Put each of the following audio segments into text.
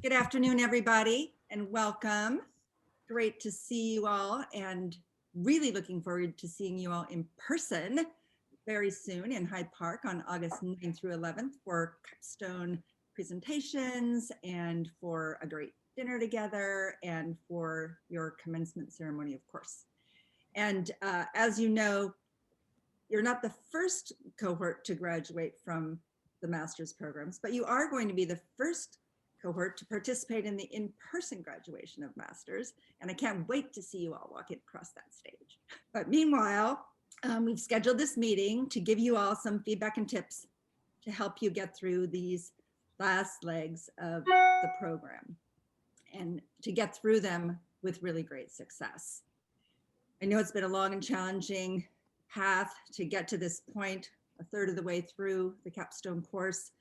Good afternoon, everybody, and welcome. Great to see you all, and really looking forward to seeing you all in person very soon in Hyde Park on August 9th through 11th for capstone presentations and for a great dinner together and for your commencement ceremony, of course. And as you know, you're not the first cohort to graduate from the master's programs, but you are going to be the first cohort to participate in the in-person graduation of masters. And I can't wait to see you all walking across that stage. But meanwhile, we've scheduled this meeting to give you all some feedback and tips to help you get through these last legs of the program and to get through them with really great success. I know it's been a long and challenging path to get to this point, a third of the way through the capstone course,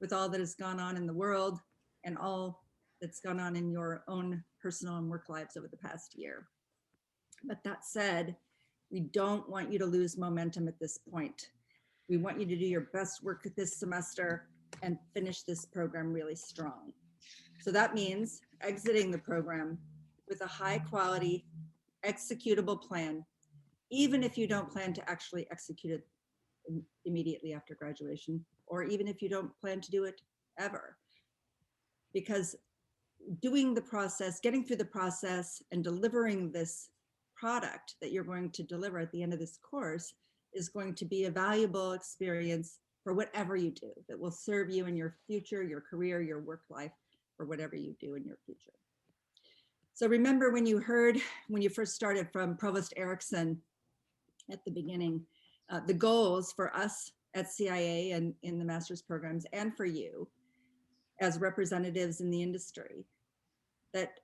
with all that has gone on in the world and all that's gone on in your own personal and work lives over the past year. But that said, we don't want you to lose momentum at this point. We want you to do your best work this semester and finish this program really strong. So that means exiting the program with a high quality, executable plan, even if you don't plan to actually execute it immediately after graduation, or even if you don't plan to do it ever. Because doing the process, getting through the process and delivering this product that you're going to deliver at the end of this course is going to be a valuable experience for whatever you do that will serve you in your future, your career, your work life, or whatever you do in your future. So remember when you first started from Provost Erickson at the beginning, the goals for us at CIA and in the master's programs and for you as representatives in the industry, that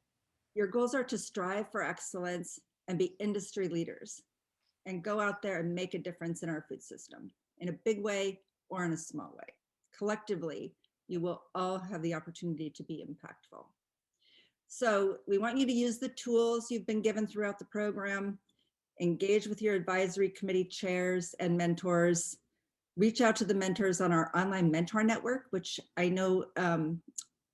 your goals are to strive for excellence and be industry leaders and go out there and make a difference in our food system in a big way or in a small way. Collectively, you will all have the opportunity to be impactful. So we want you to use the tools you've been given throughout the program, engage with your advisory committee chairs and mentors, reach out to the mentors on our online mentor network, which I know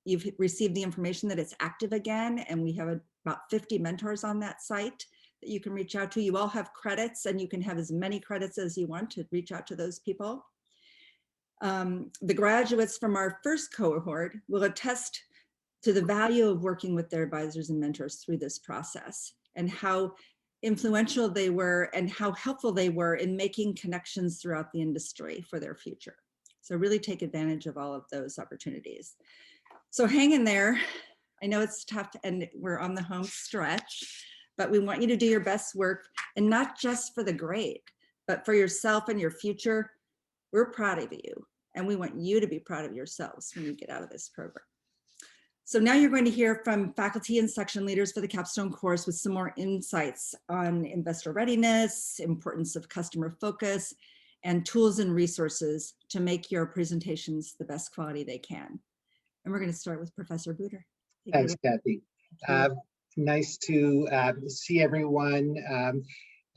you've received the information that it's active again, and we have about 50 mentors on that site that you can reach out to. You all have credits, and you can have as many credits as you want to reach out to those people. The graduates from our first cohort will attest to the value of working with their advisors and mentors through this process and how influential they were and how helpful they were in making connections throughout the industry for their future. So really take advantage of all of those opportunities. So hang in there. I know it's tough and we're on the home stretch, but we want you to do your best work, and not just for the grade, but for yourself and your future. We're proud of you, and we want you to be proud of yourselves when you get out of this program. So now you're going to hear from faculty and section leaders for the capstone course with some more insights on investor readiness, importance of customer focus, and tools and resources to make your presentations the best quality they can. And we're going to start with Professor Buter. Thanks, Kathy. Nice to see everyone.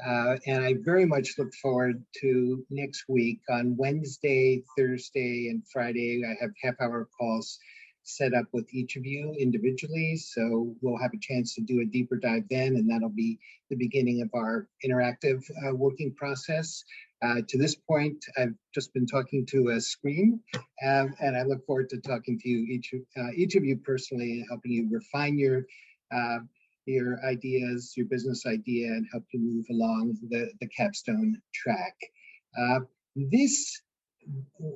And I very much look forward to next week. On Wednesday, Thursday, and Friday, I have half-hour calls set up with each of you individually. So we'll have a chance to do a deeper dive then, and that'll be the beginning of our interactive working process. To this point, I've just been talking to a screen, and I look forward to talking to you, each of you personally, and helping you refine your ideas, your business idea, and help you move along the capstone track.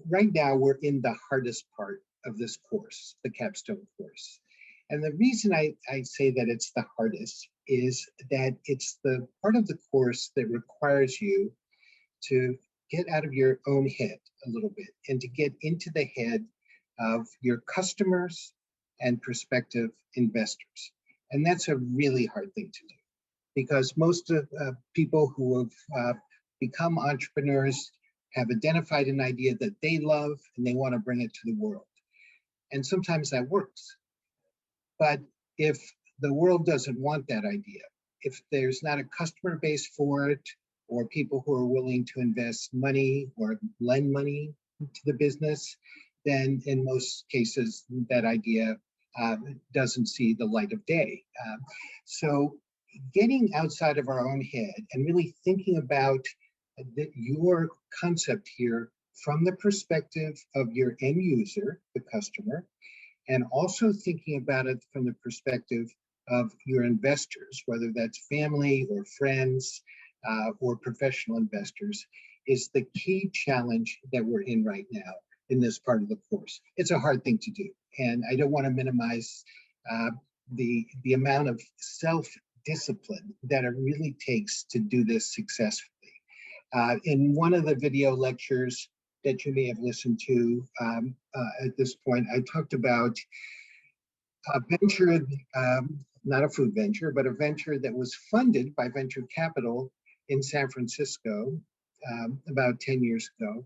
Right now, we're in the hardest part of this course, the capstone course. And the reason I say that it's the hardest is that it's the part of the course that requires you to get out of your own head a little bit and to get into the head of your customers and prospective investors. And that's a really hard thing to do, because most of people who have become entrepreneurs have identified an idea that they love and they want to bring it to the world. And sometimes that works. But if the world doesn't want that idea, if there's not a customer base for it, or people who are willing to invest money or lend money to the business, then in most cases, that idea doesn't see the light of day. So getting outside of our own head and really thinking about your concept here from the perspective of your end user, the customer, and also thinking about it from the perspective of your investors, whether that's family or friends or professional investors, is the key challenge that we're in right now in this part of the course. It's a hard thing to do, and I don't want to minimize the amount of self-discipline that it really takes to do this successfully. In one of the video lectures that you may have listened to at this point, I talked about a venture, not a food venture, but a venture that was funded by venture capital in San Francisco about 10 years ago,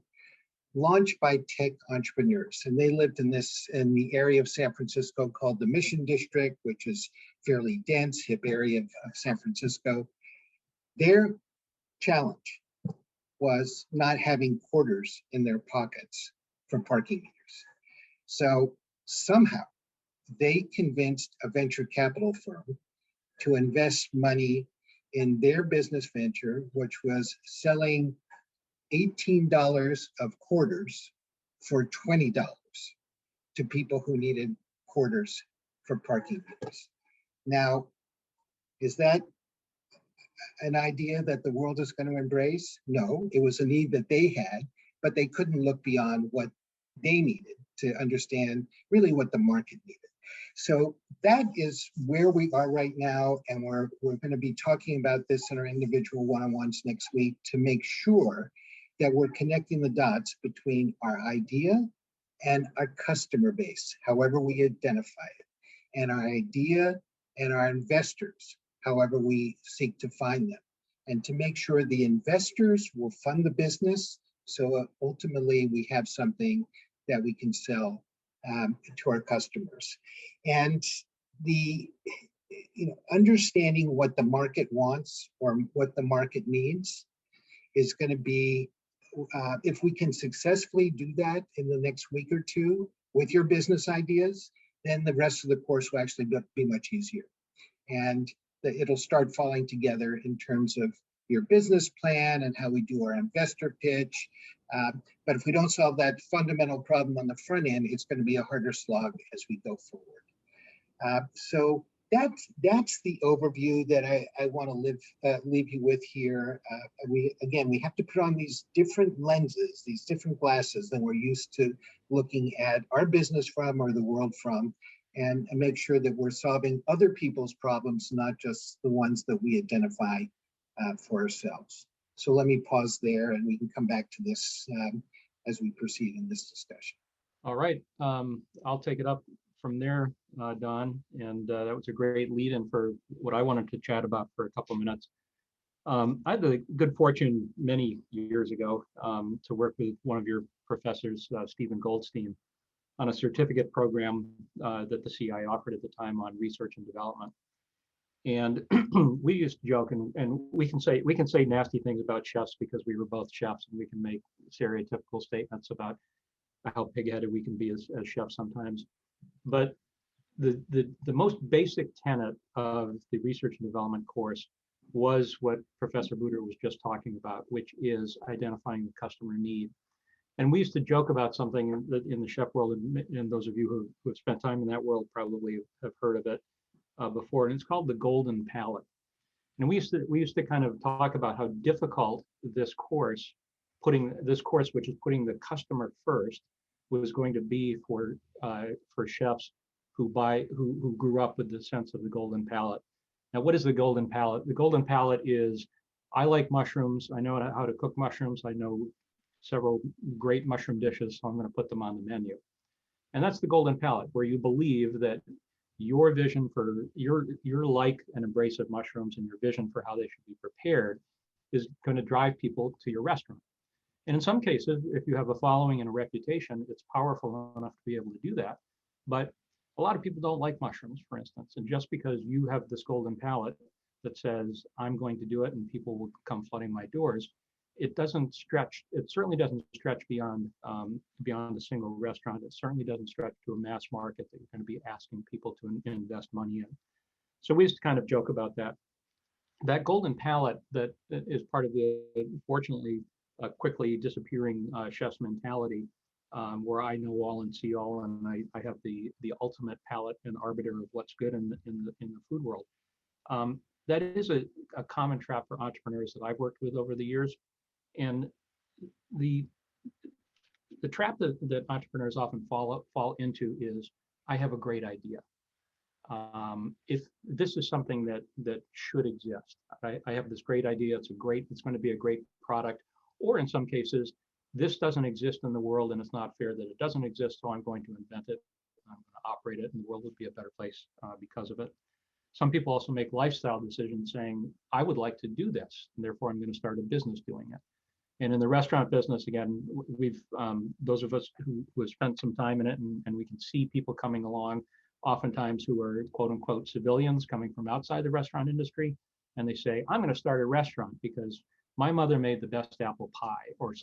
launched by tech entrepreneurs. And they lived in the area of San Francisco called the Mission District, which is fairly dense, hip area of San Francisco. Their challenge was not having quarters in their pockets for parking meters. So somehow they convinced a venture capital firm to invest money in their business venture, which was selling $18 of quarters for $20 to people who needed quarters for parking meters. Now, is that an idea that the world is going to embrace? No, it was a need that they had, but they couldn't look beyond what they needed to understand really what the market needed. So that is where we are right now, and we're going to be talking about this in our individual one-on-ones next week to make sure that we're connecting the dots between our idea and our customer base, however we identify it, and our idea and our investors, however we seek to find them, and to make sure the investors will fund the business so ultimately we have something that we can sell to our customers. And understanding what the market wants or what the market needs is going to be, if we can successfully do that in the next week or two with your business ideas, then the rest of the course will actually be much easier. And it'll start falling together in terms of your business plan and how we do our investor pitch. But if we don't solve that fundamental problem on the front end, it's going to be a harder slog as we go forward. So that's the overview that I want to leave you with here. We have to put on these different lenses, these different glasses than we're used to looking at our business from or the world from, and make sure that we're solving other people's problems, not just the ones that we identify for ourselves. So let me pause there, and we can come back to this as we proceed in this discussion. All right, I'll take it up from there, Don, and that was a great lead-in for what I wanted to chat about for a couple minutes. I had the good fortune many years ago to work with one of your professors, Stephen Goldstein, on a certificate program that the CI offered at the time on research and development. And we used to joke, and we can say nasty things about chefs because we were both chefs, and we can make stereotypical statements about how pig-headed we can be as chefs sometimes. But the most basic tenet of the research and development course was what Professor Buder was just talking about, which is identifying the customer need. And we used to joke about something in the chef world, and those of you who have spent time in that world probably have heard of it before, and it's called the golden palate. And we used to kind of talk about how difficult this course, which is putting the customer first, was going to be for chefs who grew up with the sense of the golden palate. Now, what is the golden palate? The golden palate is, I like mushrooms. I know how to cook mushrooms. I know several great mushroom dishes, so I'm going to put them on the menu. And that's the golden palate, where you believe that your vision for your like and embrace of mushrooms and your vision for how they should be prepared is going to drive people to your restaurant. And in some cases, if you have a following and a reputation, it's powerful enough to be able to do that. But a lot of people don't like mushrooms, for instance. And just because you have this golden palate that says, I'm going to do it and people will come flooding my doors, it doesn't stretch. It certainly doesn't stretch beyond beyond a single restaurant. It certainly doesn't stretch to a mass market that you're going to be asking people to invest money in. So we used to kind of joke about that. That golden palate that is part of the, fortunately, quickly disappearing chef's mentality, where I know all and see all, and I have the ultimate palate and arbiter of what's good in the food world. That is a common trap for entrepreneurs that I've worked with over the years, and the trap that entrepreneurs often fall into is, I have a great idea. If this is something that should exist, I have this great idea. It's going to be a great product. Or in some cases, this doesn't exist in the world, and it's not fair that it doesn't exist. So I'm going to invent it. I'm going to operate it, and the world would be a better place because of it. Some people also make lifestyle decisions, saying, I would like to do this, and therefore I'm going to start a business doing it. And in the restaurant business, again, we've those of us who have spent some time in it, and we can see people coming along, oftentimes who are quote unquote civilians coming from outside the restaurant industry, and they say, I'm going to start a restaurant because my mother made the best apple pie, or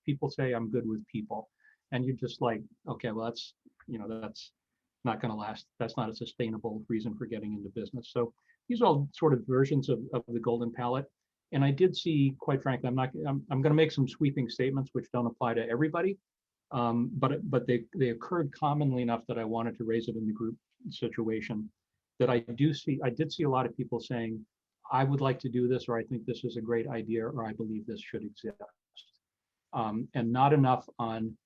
people say I'm good with people, and you're just like, okay, well, that's not going to last. That's not a sustainable reason for getting into business. So these are all sort of versions of the golden palate. And I did see, quite frankly, I'm going to make some sweeping statements which don't apply to everybody, but they occurred commonly enough that I wanted to raise it in the group situation. That I did see a lot of people saying, I would like to do this, or I think this is a great idea, or I believe this should exist, and not enough on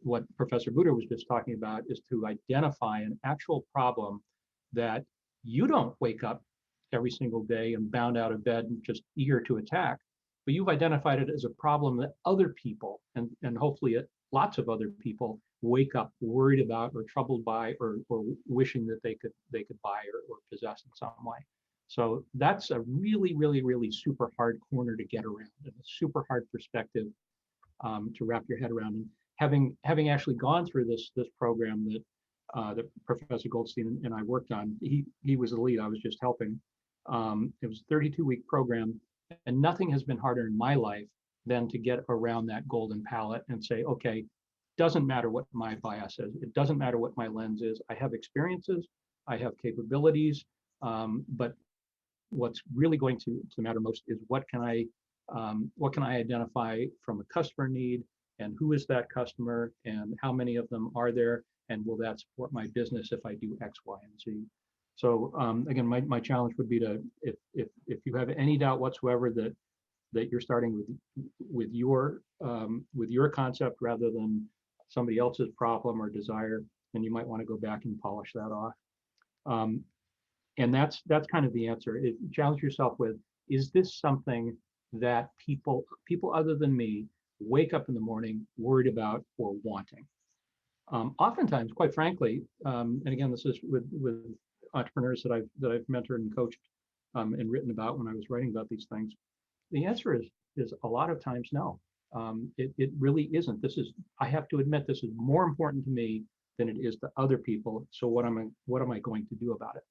what Professor Buddha was just talking about, is to identify an actual problem that you don't wake up every single day and bound out of bed and just eager to attack, but you've identified it as a problem that other people, and hopefully lots of other people, wake up worried about or troubled by, or wishing that they could buy or possess in some way. So that's a really, really, really super hard corner to get around, and a super hard perspective to wrap your head around. And having actually gone through this program that Professor Goldstein and I worked on, he was the lead. I was just helping. It was a 32-week program, and nothing has been harder in my life than to get around that golden palette and say, okay, doesn't matter what my bias is. It doesn't matter what my lens is. I have experiences, I have capabilities, but what's really going to matter most is what can I identify from a customer need, and who is that customer, and how many of them are there, and will that support my business if I do X, Y, and Z. So again, my challenge would be to, if you have any doubt whatsoever that you're starting with your concept rather than somebody else's problem or desire, then you might want to go back and polish that off. And that's kind of the answer. Challenge yourself with, is this something that people other than me wake up in the morning worried about or wanting? Oftentimes, quite frankly, and again, this is with entrepreneurs that I've mentored and coached and written about when I was writing about these things, the answer is a lot of times no. It really isn't. I have to admit, this is more important to me than it is to other people. So what am I going to do about it?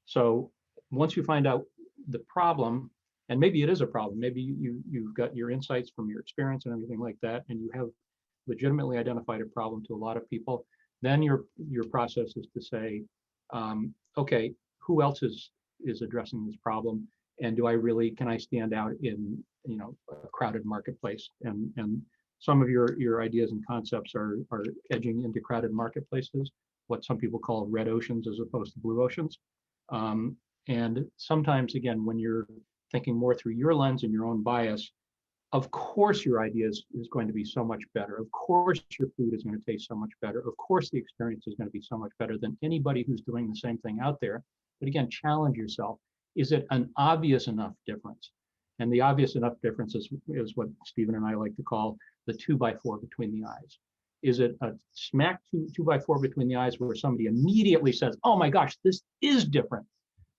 So once you find out the problem, and maybe it is a problem, maybe you've got your insights from your experience and everything like that, and you have legitimately identified a problem to a lot of people, then your process is to say, okay, who else is addressing this problem, and can I stand out in a crowded marketplace? And some of your ideas and concepts are edging into crowded marketplaces, what some people call red oceans as opposed to blue oceans. And sometimes, again, when you're thinking more through your lens and your own bias, of course your idea is going to be so much better. Of course your food is going to taste so much better. Of course the experience is going to be so much better than anybody who's doing the same thing out there. But again, challenge yourself. Is it an obvious enough difference? And the obvious enough difference is what Stephen and I like to call the 2x4 between the eyes. Is it a smack 2x4 between the eyes where somebody immediately says, oh my gosh, this is different?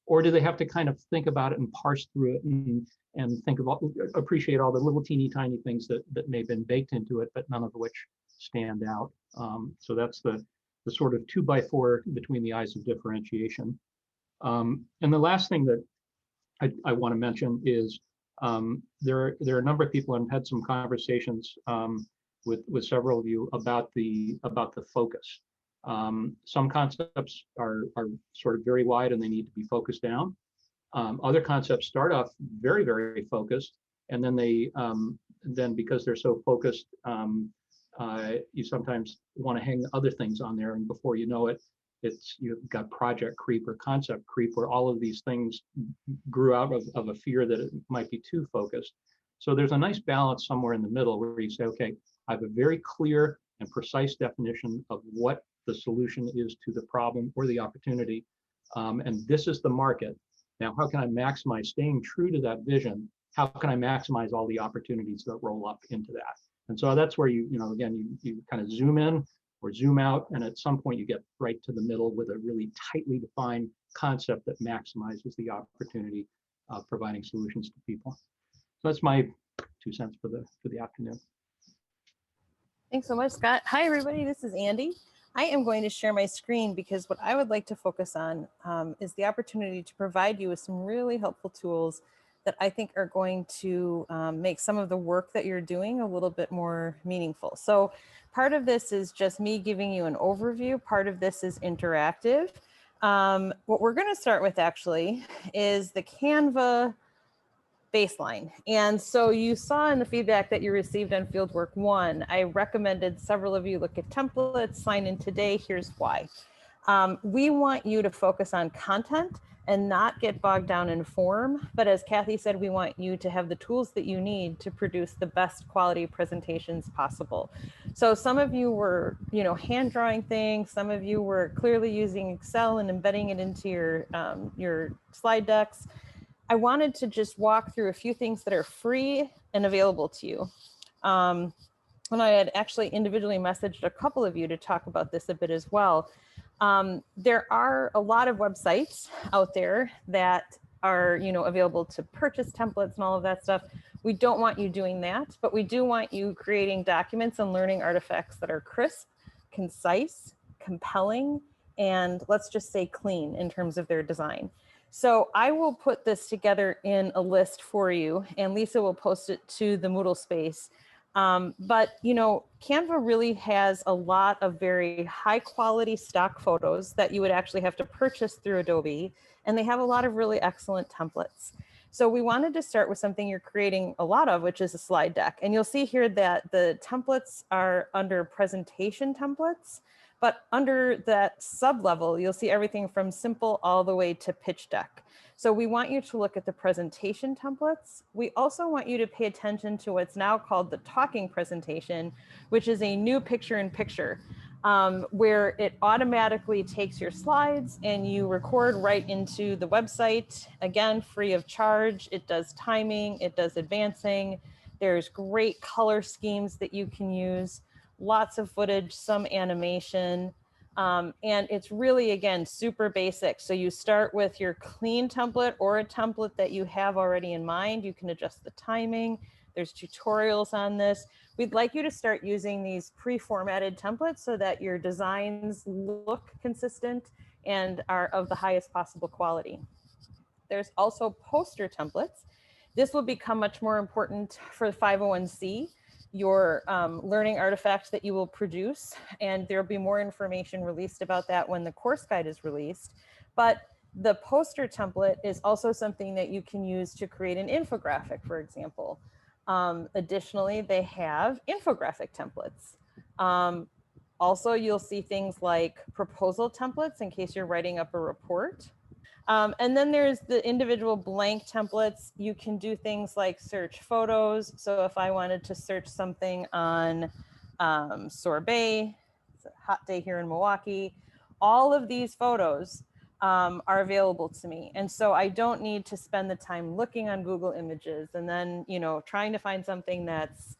Or do they have to kind of think about it and parse through it and appreciate all the little teeny tiny things that may have been baked into it, but none of which stand out? So that's the sort of 2x4 between the eyes of differentiation. And the last thing that I want to mention is There are a number of people, and I've had some conversations with several of you about the focus. Some concepts are sort of very wide and they need to be focused down. Other concepts start off very, very focused, and then then because they're so focused, you sometimes want to hang other things on there, and before you know it, you've got project creep or concept creep, where all of these things grew out of a fear that it might be too focused. So there's a nice balance somewhere in the middle where you say, okay, I have a very clear and precise definition of what the solution is to the problem or the opportunity, and this is the market. Now, how can I maximize staying true to that vision? How can I maximize all the opportunities that roll up into that? And so that's where again, you kind of zoom in or zoom out, and at some point you get right to the middle with a really tightly defined concept that maximizes the opportunity of providing solutions to people. So that's my 2 cents for the afternoon. Thanks so much, Scott. Hi, everybody. This is Andy. I am going to share my screen because what I would like to focus on is the opportunity to provide you with some really helpful tools that I think are going to make some of the work that you're doing a little bit more meaningful. So part of this is just me giving you an overview. Part of this is interactive. What we're going to start with actually is the Canva baseline. And so you saw in the feedback that you received on Fieldwork 1, I recommended several of you look at templates, sign in today. Here's why. We want you to focus on content and not get bogged down in form. But as Kathy said, we want you to have the tools that you need to produce the best quality presentations possible. So some of you were, hand drawing things. Some of you were clearly using Excel and embedding it into your slide decks. I wanted to just walk through a few things that are free and available to you. And I had actually individually messaged a couple of you to talk about this a bit as well. There are a lot of websites out there that are, available to purchase templates and all of that stuff. We don't want you doing that, but we do want you creating documents and learning artifacts that are crisp, concise, compelling, and let's just say clean in terms of their design. So I will put this together in a list for you, and Lisa will post it to the Moodle space. But Canva really has a lot of very high quality stock photos that you would actually have to purchase through Adobe, and they have a lot of really excellent templates. So we wanted to start with something you're creating a lot of, which is a slide deck. And you'll see here that the templates are under presentation templates. But under that sub-level, you'll see everything from simple all the way to pitch deck. So we want you to look at the presentation templates. We also want you to pay attention to what's now called the talking presentation, which is a new picture-in-picture, where it automatically takes your slides and you record right into the website. Again, free of charge. It does timing, it does advancing. There's great color schemes that you can use. Lots of footage, some animation, and it's really, again, super basic. So you start with your clean template or a template that you have already in mind. You can adjust the timing. There's tutorials on this. We'd like you to start using these pre-formatted templates so that your designs look consistent and are of the highest possible quality. There's also poster templates. This will become much more important for 501c. Your learning artifacts that you will produce, and there'll be more information released about that when the course guide is released. But the poster template is also something that you can use to create an infographic, for example. Additionally, they have infographic templates. Also, you'll see things like proposal templates in case you're writing up a report. And then there's the individual blank templates. You can do things like search photos. So if I wanted to search something on sorbet, it's a hot day here in Milwaukee, all of these photos are available to me. And so I don't need to spend the time looking on Google Images and then, trying to find something that's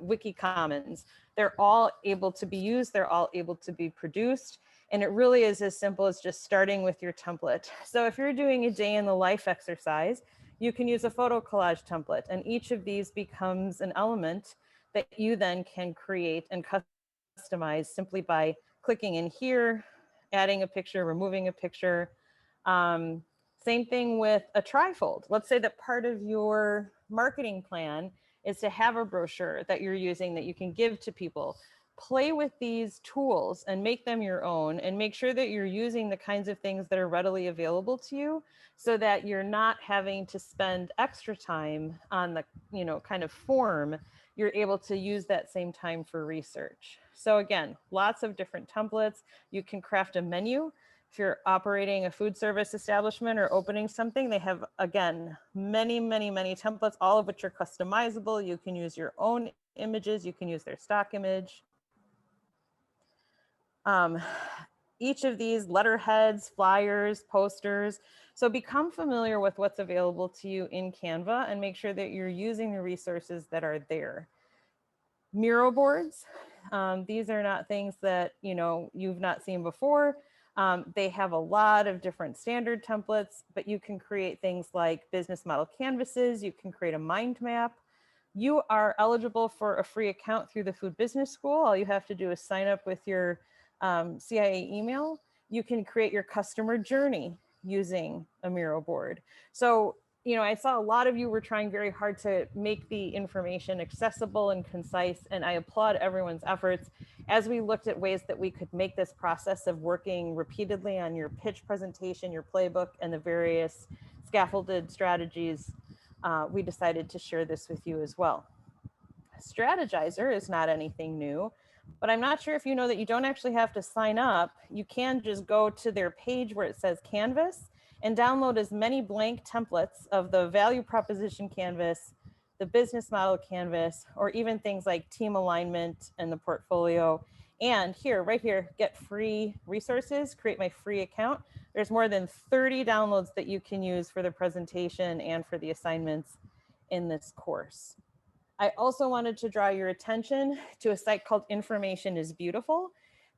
Wiki Commons. They're all able to be used. They're all able to be produced. And it really is as simple as just starting with your template. So if you're doing a day in the life exercise, you can use a photo collage template, and each of these becomes an element that you then can create and customize simply by clicking in here, adding a picture, removing a picture. Same Same thing with a trifold. Let's say that part of your marketing plan is to have a brochure that you're using that you can give to people. Play with these tools and make them your own, and make sure that you're using the kinds of things that are readily available to you, so that you're not having to spend extra time on the, you know, kind of form. You're able to use that same time for research. So again, lots of different templates. You can craft a menu. If you're operating a food service establishment or opening something, they have, again, many, many, many templates, all of which are customizable. You can use your own images. You can use their stock image. Each of these letterheads, flyers, posters. So become familiar with what's available to you in Canva and make sure that you're using the resources that are there. Mural boards. These are not things that, you know, you've not seen before. They have a lot of different standard templates, but you can create things like business model canvases. You can create a mind map. You are eligible for a free account through the Food Business School. All you have to do is sign up with your CIA email. You can create your customer journey using a mural board. So, you know, I saw a lot of you were trying very hard to make the information accessible and concise, and I applaud everyone's efforts as we looked at ways that we could make this process of working repeatedly on your pitch presentation, your playbook, and the various scaffolded strategies. We decided to share this with you as well. Strategizer is not anything new, but I'm not sure if you know that you don't actually have to sign up. You can just go to their page where it says Canvas and download as many blank templates of the value proposition canvas, the business model canvas, or even things like team alignment and the portfolio. And here, right here, get free resources, create my free account. There's more than 30 downloads that you can use for the presentation and for the assignments in this course. I also wanted to draw your attention to a site called Information is Beautiful.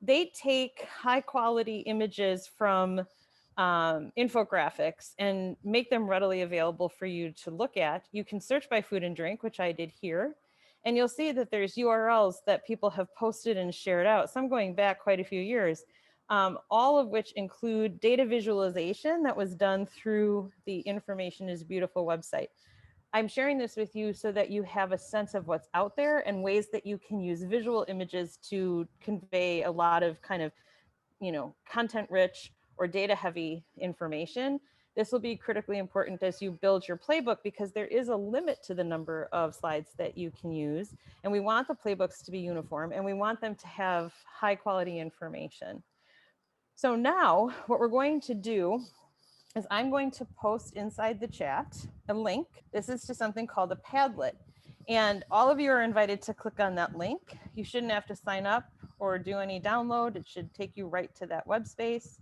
They take high quality images from infographics and make them readily available for you to look at. You can search by food and drink, which I did here, and you'll see that there's URLs that people have posted and shared out, some going back quite a few years, all of which include data visualization that was done through the Information is Beautiful website. I'm sharing this with you so that you have a sense of what's out there and ways that you can use visual images to convey a lot of kind of, you know, content rich or data heavy information. This will be critically important as you build your playbook, because there is a limit to the number of slides that you can use. And we want the playbooks to be uniform, and we want them to have high quality information. So now what we're going to do is I'm going to post inside the chat a link. This is to something called a Padlet. And all of you are invited to click on that link. You shouldn't have to sign up or do any download. It should take you right to that web space.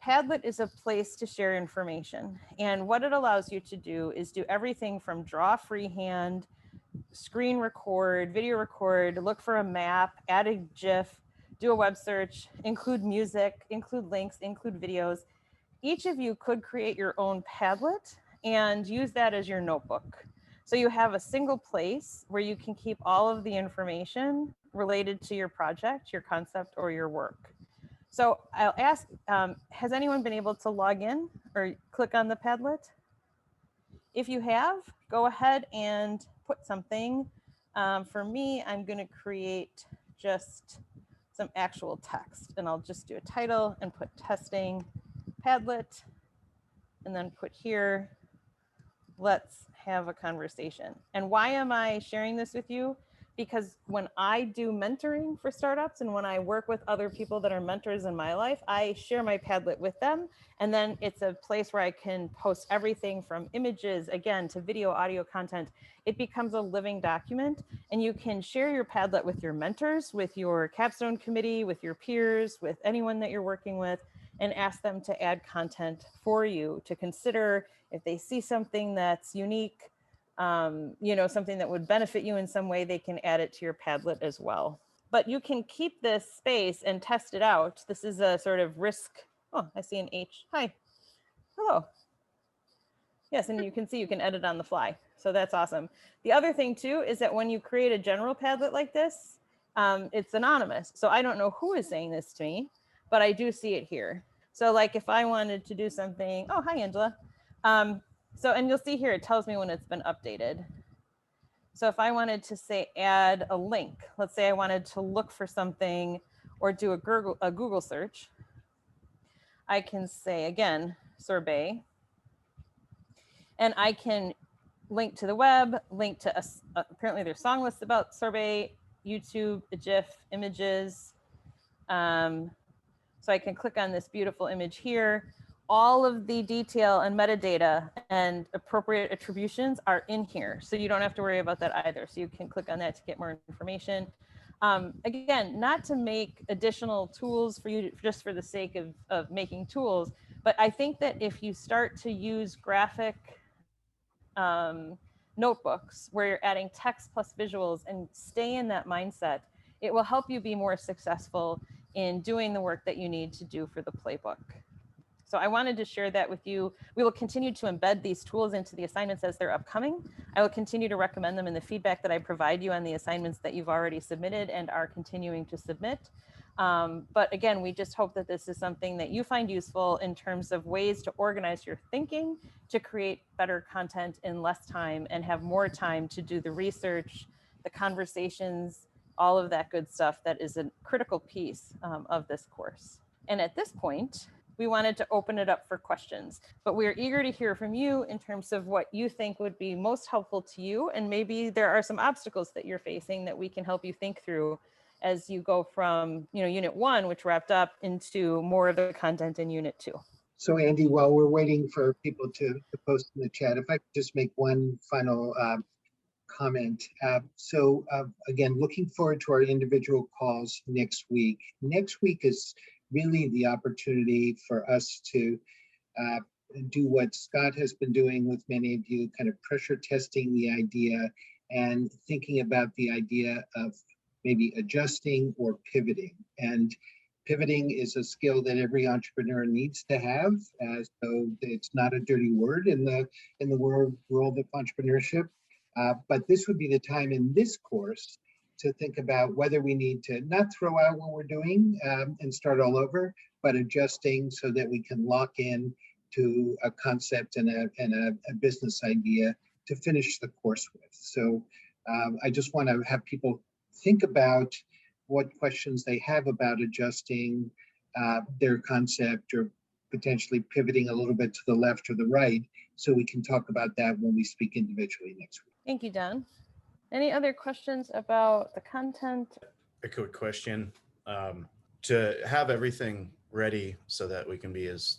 Padlet is a place to share information. And what it allows you to do is do everything from draw freehand, screen record, video record, look for a map, add a GIF, do a web search, include music, include links, include videos. Each of you could create your own Padlet and use that as your notebook. So you have a single place where you can keep all of the information related to your project, your concept, or your work. So I'll ask, has anyone been able to log in or click on the Padlet? If you have, go ahead and put something. For me, I'm going to create just some actual text, and I'll just do a title and put testing Padlet, and then put here, let's have a conversation. And why am I sharing this with you? Because when I do mentoring for startups and when I work with other people that are mentors in my life, I share my Padlet with them. And then it's a place where I can post everything from images, again, to video, audio content. It becomes a living document, and you can share your Padlet with your mentors, with your capstone committee, with your peers, with anyone that you're working with, and ask them to add content for you to consider. If they see something that's unique, you know, something that would benefit you in some way, they can add it to your Padlet as well. But you can keep this space and test it out. This is a sort of risk. Oh, I see an H. Hi. Hello. Yes, and you can see you can edit on the fly. So that's awesome. The other thing too is that when you create a general Padlet like this, it's anonymous. So I don't know who is saying this to me, but I do see it here. So like if I wanted to do something, oh, hi, Angela. And you'll see here, it tells me when it's been updated. So if I wanted to say, add a link, let's say I wanted to look for something or do a Google search, I can say, again, sorbet, and I can link to the web, link to, apparently there's song lists about sorbet, YouTube, a GIF, images. So I can click on this beautiful image here. All of the detail and metadata and appropriate attributions are in here. So you don't have to worry about that either. So you can click on that to get more information. Again, not to make additional tools for you just for the sake of making tools, but I think that if you start to use graphic notebooks where you're adding text plus visuals and stay in that mindset, it will help you be more successful in doing the work that you need to do for the playbook. So I wanted to share that with you. We will continue to embed these tools into the assignments as they're upcoming. I will continue to recommend them in the feedback that I provide you on the assignments that you've already submitted and are continuing to submit. But again, we just hope that this is something that you find useful in terms of ways to organize your thinking, to create better content in less time and have more time to do the research, the conversations, all of that good stuff that is a critical piece of this course. And at this point, we wanted to open it up for questions, but we're eager to hear from you in terms of what you think would be most helpful to you. And maybe there are some obstacles that you're facing that we can help you think through as you go from, unit 1, which wrapped up, into more of the content in unit 2. So Andy, while we're waiting for people to post in the chat, if I could just make one final comment. Again, looking forward to our individual calls next week. Next week is really the opportunity for us to do what Scott has been doing with many of you, kind of pressure testing the idea and thinking about the idea of maybe adjusting or pivoting. And pivoting is a skill that every entrepreneur needs to have, so it's not a dirty word in the world of entrepreneurship. But this would be the time in this course to think about whether we need to not throw out what we're doing and start all over, but adjusting so that we can lock in to a concept and a business idea to finish the course with. So I just want to have people think about what questions they have about adjusting their concept or potentially pivoting a little bit to the left or the right, so we can talk about that when we speak individually next week. Thank you, Don. Any other questions about the content? A quick question. To have everything ready so that we can be as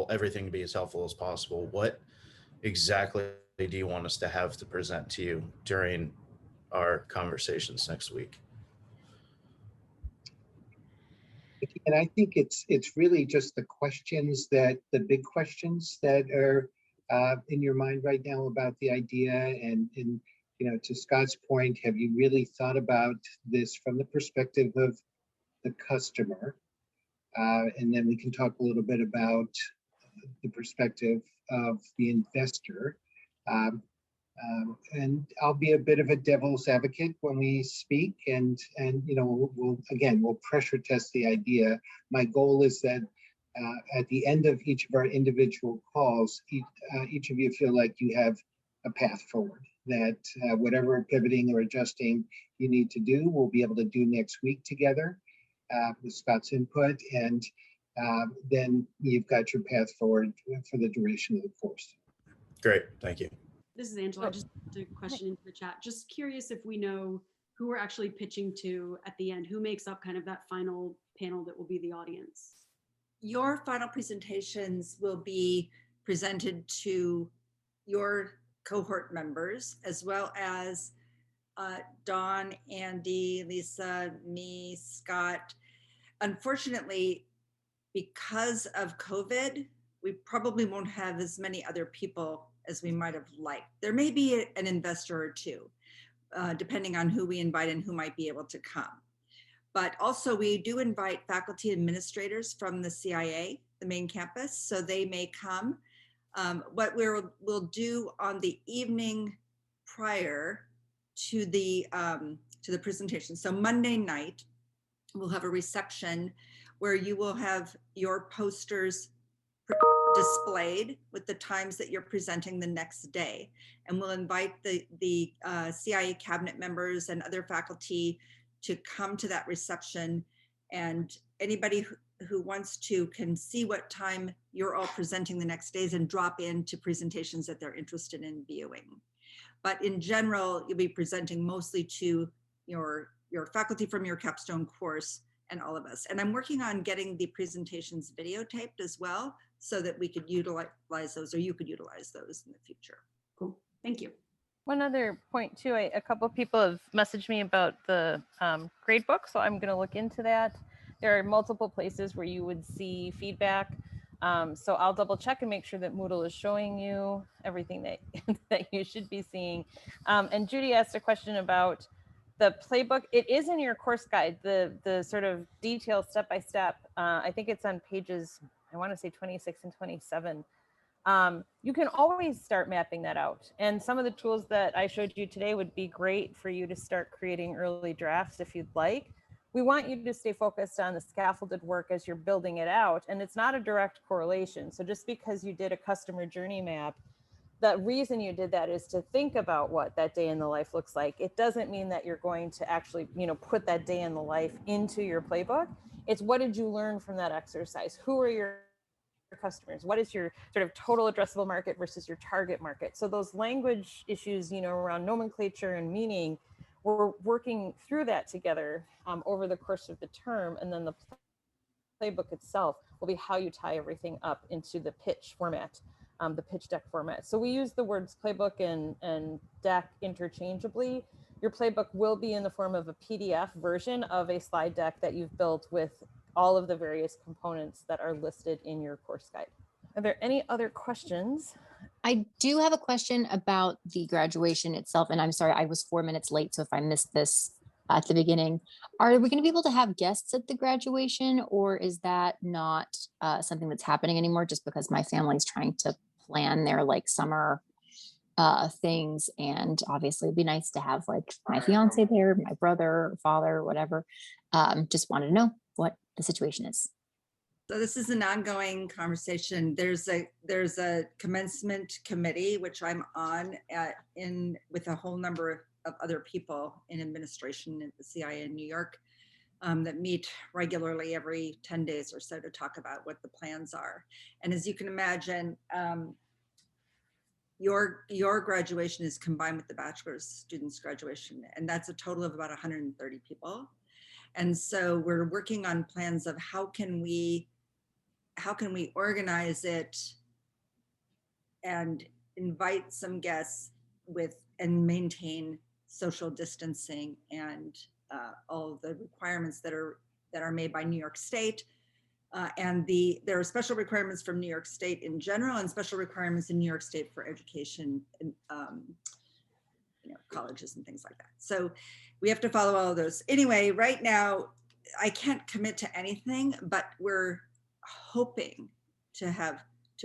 everything to be as helpful as possible, what exactly do you want us to have to present to you during our conversations next week? And I think it's really just the big questions that are in your mind right now about the idea. And to Scott's point, have you really thought about this from the perspective of the customer? And then we can talk a little bit about the perspective of the investor. And I'll be a bit of a devil's advocate when we speak, and we'll pressure test the idea. My goal is that at the end of each of our individual calls, each of you feel like you have a path forward, that whatever pivoting or adjusting you need to do, we'll be able to do next week together with Scott's input, and then you've got your path forward for the duration of the course. Great, thank you. This is Angela. I just put a question into the chat. Just curious if we know who we're actually pitching to at the end, who makes up kind of that final panel that will be the audience. Your final presentations will be presented to your cohort members, as well as Dawn, Andy, Lisa, me, Scott. Unfortunately, because of COVID, we probably won't have as many other people as we might have liked. There may be an investor or two, depending on who we invite and who might be able to come. But also we do invite faculty administrators from the CIA, the main campus, so they may come. What we'll do on the evening prior to the presentation, so Monday night, we'll have a reception where you will have your posters displayed with the times that you're presenting the next day. And we'll invite the CIA cabinet members and other faculty to come to that reception. And anybody who wants to can see what time you're all presenting the next days and drop into presentations that they're interested in viewing. But in general, you'll be presenting mostly to your faculty from your capstone course and all of us. And I'm working on getting the presentations videotaped as well, so that we could utilize those, or you could utilize those in the future. Cool. Thank you. One other point too, a couple of people have messaged me about the grade book, so I'm going to look into that. There are multiple places where you would see feedback. So I'll double check and make sure that Moodle is showing you everything that, that you should be seeing. And Judy asked a question about the playbook. It is in your course guide, the sort of detailed step-by-step. I think it's on pages, I want to say 26 and 27. You can always start mapping that out. And some of the tools that I showed you today would be great for you to start creating early drafts if you'd like. We want you to stay focused on the scaffolded work as you're building it out. And it's not a direct correlation. So just because you did a customer journey map, the reason you did that is to think about what that day in the life looks like. It doesn't mean that you're going to actually, put that day in the life into your playbook. It's what did you learn from that exercise? Who are your customers? What is your sort of total addressable market versus your target market? So those language issues, around nomenclature and meaning, we're working through that together over the course of the term. And then the playbook itself will be how you tie everything up into the pitch format, the pitch deck format. So we use the words playbook and deck interchangeably. Your playbook will be in the form of a PDF version of a slide deck that you've built with all of the various components that are listed in your course guide. Are there any other questions? I do have a question about the graduation itself, and I'm sorry, I was 4 minutes late, so if I missed this at the beginning, are we going to be able to have guests at the graduation, or is that not something that's happening anymore just because my family's trying to plan their summer things, and obviously it'd be nice to have my fiance there, my brother, father, whatever. Just wanted to know what the situation is. So this is an ongoing conversation. There's a commencement committee, which I'm on with a whole number of other people in administration at the CIA in New York that meet regularly every 10 days or so to talk about what the plans are. And as you can imagine, your graduation is combined with the bachelor's students' graduation, and that's a total of about 130 people. And so we're working on plans of how can we organize it and invite some guests and maintain social distancing and all of the requirements that are made by New York State. And there are special requirements from New York State in general and special requirements in New York State for education and colleges and things like that. So we have to follow all of those. Anyway, right now, I can't commit to anything, but we're hoping to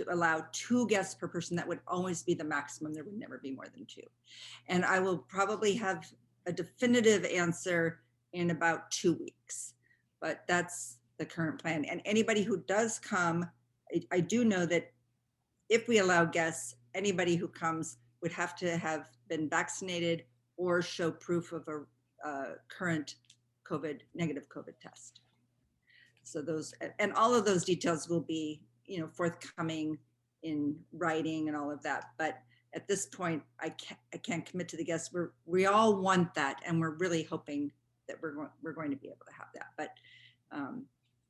allow 2 guests per person. That would always be the maximum. There would never be more than 2. And I will probably have a definitive answer in about 2 weeks, but that's the current plan. And anybody who does come, I do know that if we allow guests, anybody who comes would have to have been vaccinated or show proof of a current negative COVID test. So all of those details will be, forthcoming in writing and all of that. But at this point, I can't commit to the guests. We all want that, and we're really hoping that we're going to be able to have that.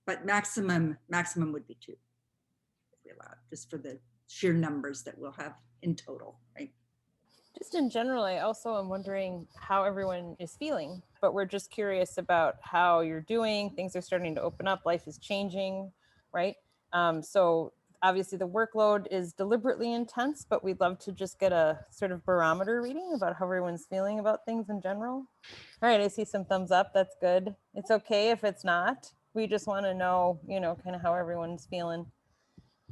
But maximum would be 2 if we allow it, just for the sheer numbers that we'll have in total, right? Just in general, I also am wondering how everyone is feeling, but we're just curious about how you're doing. Things are starting to open up. Life is changing, right? So obviously the workload is deliberately intense, but we'd love to just get a sort of barometer reading about how everyone's feeling about things in general. All right, I see some thumbs up. That's good. It's okay if it's not. We just want to know, kind of how everyone's feeling.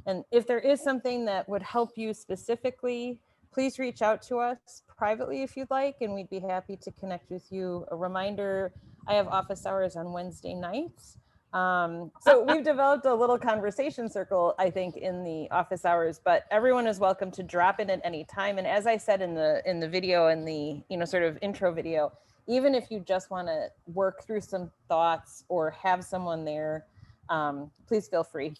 And if there is something that would help you specifically, please reach out to us privately if you'd like, and we'd be happy to connect with you. A reminder, I have office hours on Wednesday nights. So we've developed a little conversation circle, I think, in the office hours, but everyone is welcome to drop in at any time. And as I said in the video, in the sort of intro video, even if you just want to work through some thoughts or have someone there, please feel free.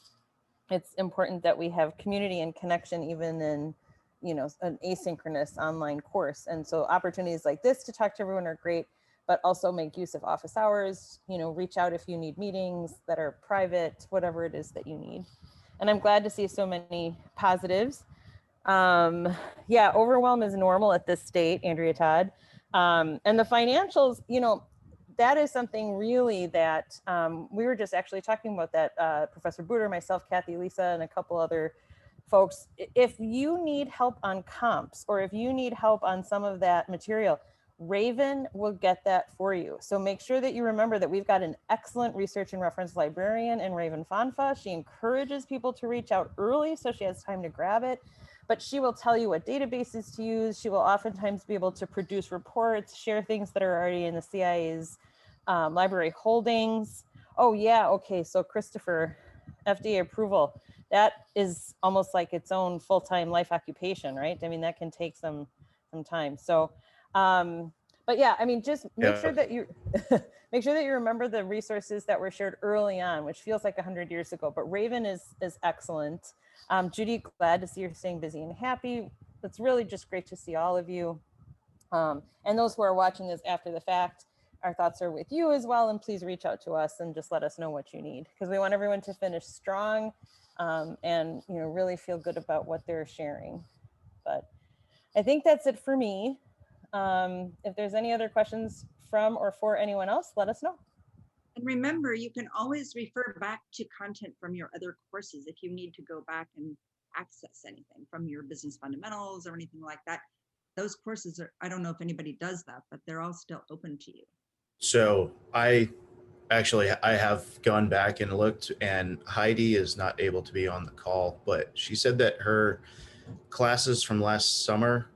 It's important that we have community and connection even in an asynchronous online course. And so opportunities like this to talk to everyone are great, but also make use of office hours, reach out if you need meetings that are private, whatever it is that you need. And I'm glad to see so many positives. Yeah, overwhelm is normal at this state, Andrea Todd. And the financials, that is something really that we were just actually talking about that, Professor Booter, myself, Kathy, Lisa, and a couple other folks. If you need help on comps or if you need help on some of that material, Raven will get that for you. So make sure that you remember that we've got an excellent research and reference librarian in Raven Fonfa. She encourages people to reach out early so she has time to grab it, but she will tell you what databases to use. She will oftentimes be able to produce reports, share things that are already in the CIA's library holdings. Oh yeah, okay, so Christopher, FDA approval, that is almost like its own full-time life occupation, right? I mean, that can take some time. So, but yeah, I mean, just make sure that you make sure that you remember the resources that were shared early on, which feels like 100 years ago. But Raven is excellent. Judy, glad to see you're staying busy and happy. It's really just great to see all of you. And those who are watching this after the fact, our thoughts are with you as well. And please reach out to us and just let us know what you need, because we want everyone to finish strong and really feel good about what they're sharing. But I think that's it for me. If there's any other questions from or for anyone else, let us know. And remember, you can always refer back to content from your other courses if you need to go back and access anything from your business fundamentals or anything like that. Those courses are, I don't know if anybody does that, but they're all still open to you. So I have gone back and looked, and Heidi is not able to be on the call, but she said that her classes from last summer,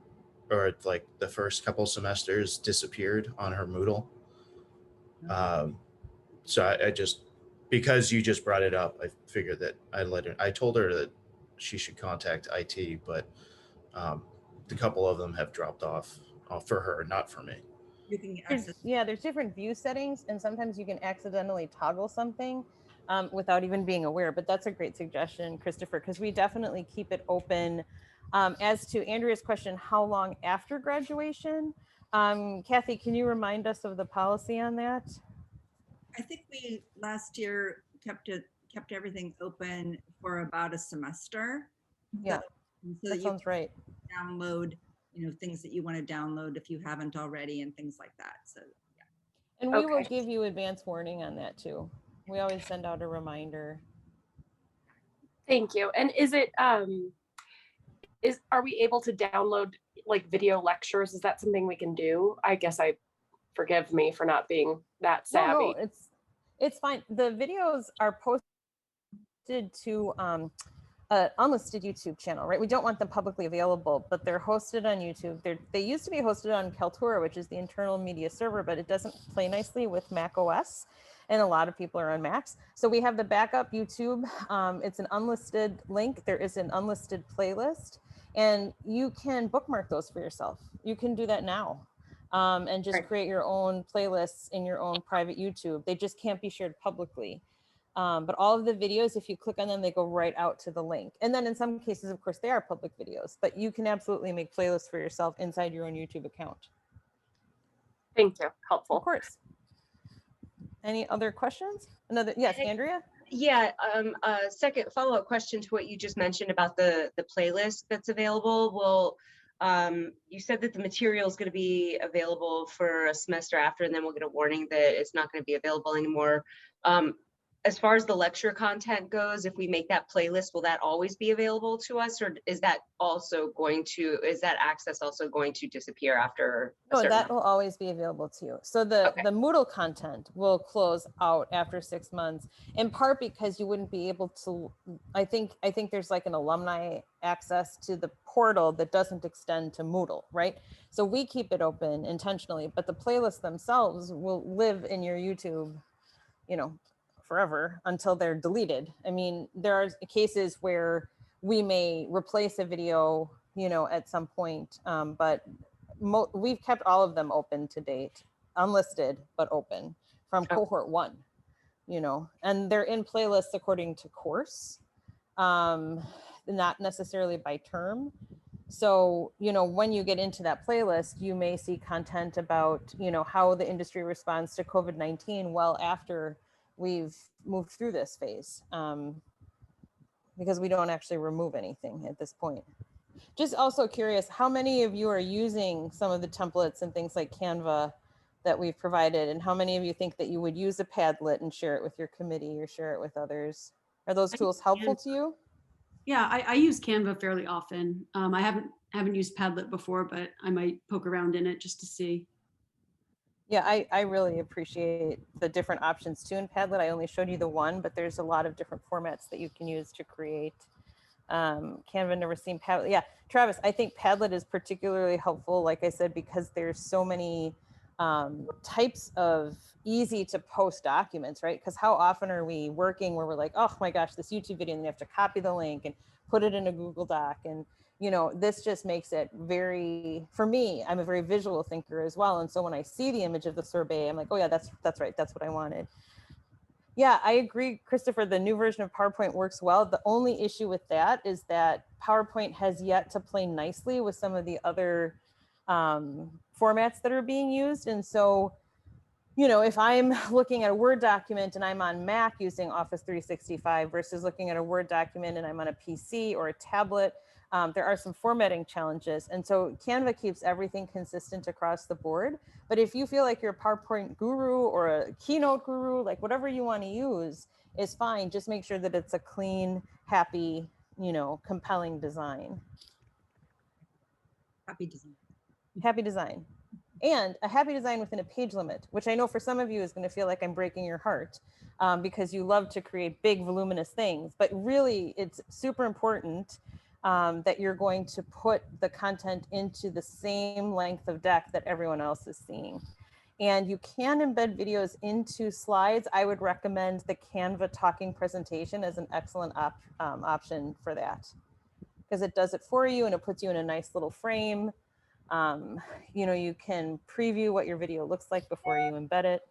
or like the first couple semesters, disappeared on her Moodle. So I just, because you just brought it up, I figured that I told her that she should contact IT, but the couple of them have dropped off for her, not for me. You can access. There's different view settings, and sometimes you can accidentally toggle something without even being aware. But that's a great suggestion, Christopher, because we definitely keep it open. As to Andrea's question, how long after graduation? Kathy, can you remind us of the policy on that? I think we last year kept everything open for about a semester. Yeah, so that sounds right. Download, things that you want to download if you haven't already and things like that. So yeah. And we will give you advance warning on that too. We always send out a reminder. Thank you. And is it are we able to download like video lectures? Is that something we can do? I guess forgive me for not being that savvy. No, it's fine. The videos are posted to unlisted YouTube channel, right? We don't want them publicly available, but they're hosted on YouTube. They used to be hosted on Kaltura, which is the internal media server, but it doesn't play nicely with Mac OS, and a lot of people are on Macs. So we have the backup YouTube. It's an unlisted link. There is an unlisted playlist, and you can bookmark those for yourself. You can do that now. And just create your own playlists in your own private YouTube. They just can't be shared publicly. But all of the videos, if you click on them, they go right out to the link. And then in some cases, of course, they are public videos, but you can absolutely make playlists for yourself inside your own YouTube account. Thank you. Helpful. Of course. Any other questions? Yes, Andrea? Yeah, a second follow-up question to what you just mentioned about the playlist that's available. Well, you said that the material is going to be available for a semester after, and then we'll get a warning that it's not going to be available anymore. As far as the lecture content goes, if we make that playlist, will that always be available to us, or is that access also going to disappear after? No, that will always be available to you. So the Moodle content will close out after 6 months, in part because you wouldn't be able to. I think there's like an alumni access to the portal that doesn't extend to Moodle, right? So we keep it open intentionally, but the playlists themselves will live in your YouTube, forever until they're deleted. I mean, there are cases where we may replace a video, you know, at some point, but we've kept all of them open to date, unlisted, but open from cohort 1, you know, and they're in playlists according to course, not necessarily by term. So, you know, when you get into that playlist, you may see content about, you know, how the industry responds to COVID-19 well after we've moved through this phase, because we don't actually remove anything at this point. Just also curious, how many of you are using some of the templates and things like Canva that we've provided, and how many of you think that you would use a Padlet and share it with your committee or share it with others? Are those tools helpful to you? Yeah, I use Canva fairly often. I haven't used Padlet before, but I might poke around in it just to see. Yeah, I really appreciate the different options too in Padlet. I only showed you the one, but there's a lot of different formats that you can use to create. Canva, never seen Padlet. Yeah, Travis, I think Padlet is particularly helpful, like I said, because there's so many types of easy to post documents, right? Because how often are we working where we're like, oh my gosh, this YouTube video, and you have to copy the link and put it in a Google Doc. And, you know, this just makes it very, for me, I'm a very visual thinker as well. And so when I see the image of the sorbet, I'm like, oh yeah, that's right. That's what I wanted. Yeah, I agree, Christopher, the new version of PowerPoint works well. The only issue with that is that PowerPoint has yet to play nicely with some of the other formats that are being used. And so, you know, if I'm looking at a Word document and I'm on Mac using Office 365 versus looking at a Word document and I'm on a PC or a tablet, there are some formatting challenges. And so Canva keeps everything consistent across the board. But if you feel like you're a PowerPoint guru or a Keynote guru, like whatever you want to use is fine. Just make sure that it's a clean, happy, you know, compelling design. Happy design. Happy design. And a happy design within a page limit, which I know for some of you is going to feel like I'm breaking your heart because you love to create big, voluminous things. But really, it's super important that you're going to put the content into the same length of deck that everyone else is seeing. And you can embed videos into slides. I would recommend the Canva talking presentation as an excellent option for that, because it does it for you and it puts you in a nice little frame. You know, you can preview what your video looks like before you embed it.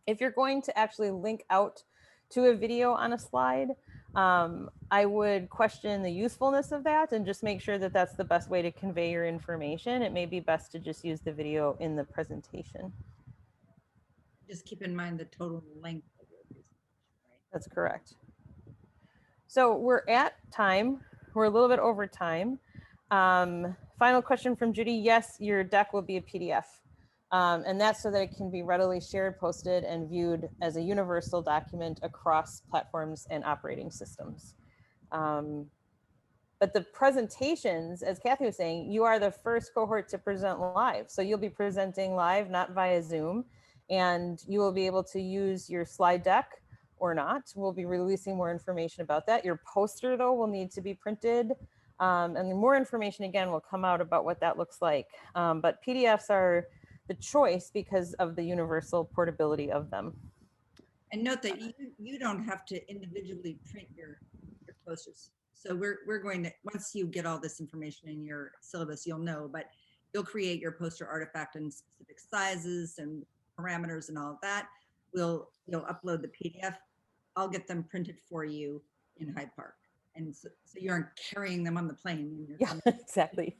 If you're going to actually link out to a video on a slide, I would question the usefulness of that and just make sure that that's the best way to convey your information. It may be best to just use the video in the presentation. Just keep in mind the total length of your presentation, right? That's correct. So we're at time. We're a little bit over time. Final question from Judy. Yes, your deck will be a PDF. And that's so that it can be readily shared, posted, and viewed as a universal document across platforms and operating systems. But the presentations, as Kathy was saying, you are the first cohort to present live. So you'll be presenting live, not via Zoom, and you will be able to use your slide deck or not. We'll be releasing more information about that. Your poster, though, will need to be printed. And more information, again, will come out about what that looks like. But PDFs are the choice because of the universal portability of them. And note that you don't have to individually print your posters. So we're going to, once you get all this information in your syllabus, you'll know, but you'll create your poster artifact in specific sizes and parameters and all of that. You'll upload the PDF. I'll get them printed for you in Hyde Park. And so you aren't carrying them on the plane. Yeah, exactly.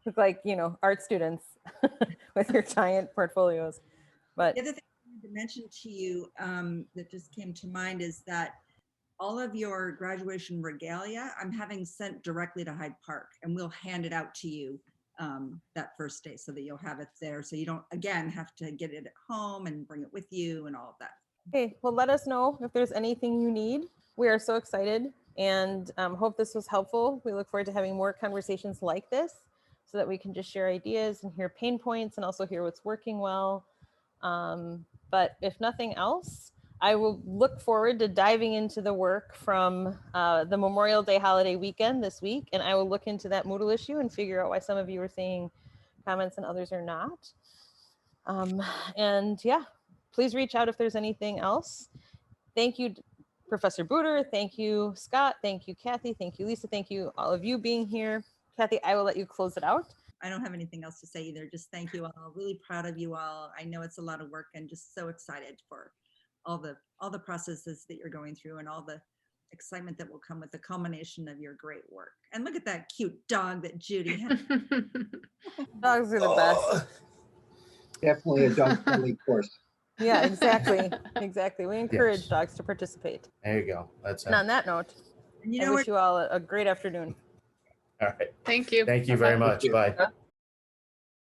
Look like, you know, art students with your giant portfolios. But the other thing I wanted to mention to you that just came to mind is that all of your graduation regalia, I'm having sent directly to Hyde Park, and we'll hand it out to you that first day so that you'll have it there. So you don't, again, have to get it at home and bring it with you and all of that. Okay, well, let us know if there's anything you need. We are so excited and hope this was helpful. We look forward to having more conversations like this so that we can just share ideas and hear pain points and also hear what's working well. But if nothing else, I will look forward to diving into the work from the Memorial Day holiday weekend this week, and I will look into that Moodle issue and figure out why some of you are seeing comments and others are not. And yeah, please reach out if there's anything else. Thank you, Professor Booter. Thank you, Scott. Thank you, Kathy. Thank you, Lisa. Thank you, all of you being here. Kathy, I will let you close it out. I don't have anything else to say either. Just thank you all. Really proud of you all. I know it's a lot of work and just so excited for all the processes that you're going through and all the excitement that will come with the culmination of your great work. And look at that cute dog that Judy has. Dogs are the best. Definitely a dog-friendly course. Yeah, exactly. Exactly. We encourage Yes. dogs to participate. There you go. That's And on that note, And you I know wish what? you all a great afternoon. all right. Thank you. Thank you very Thank much. you. Bye.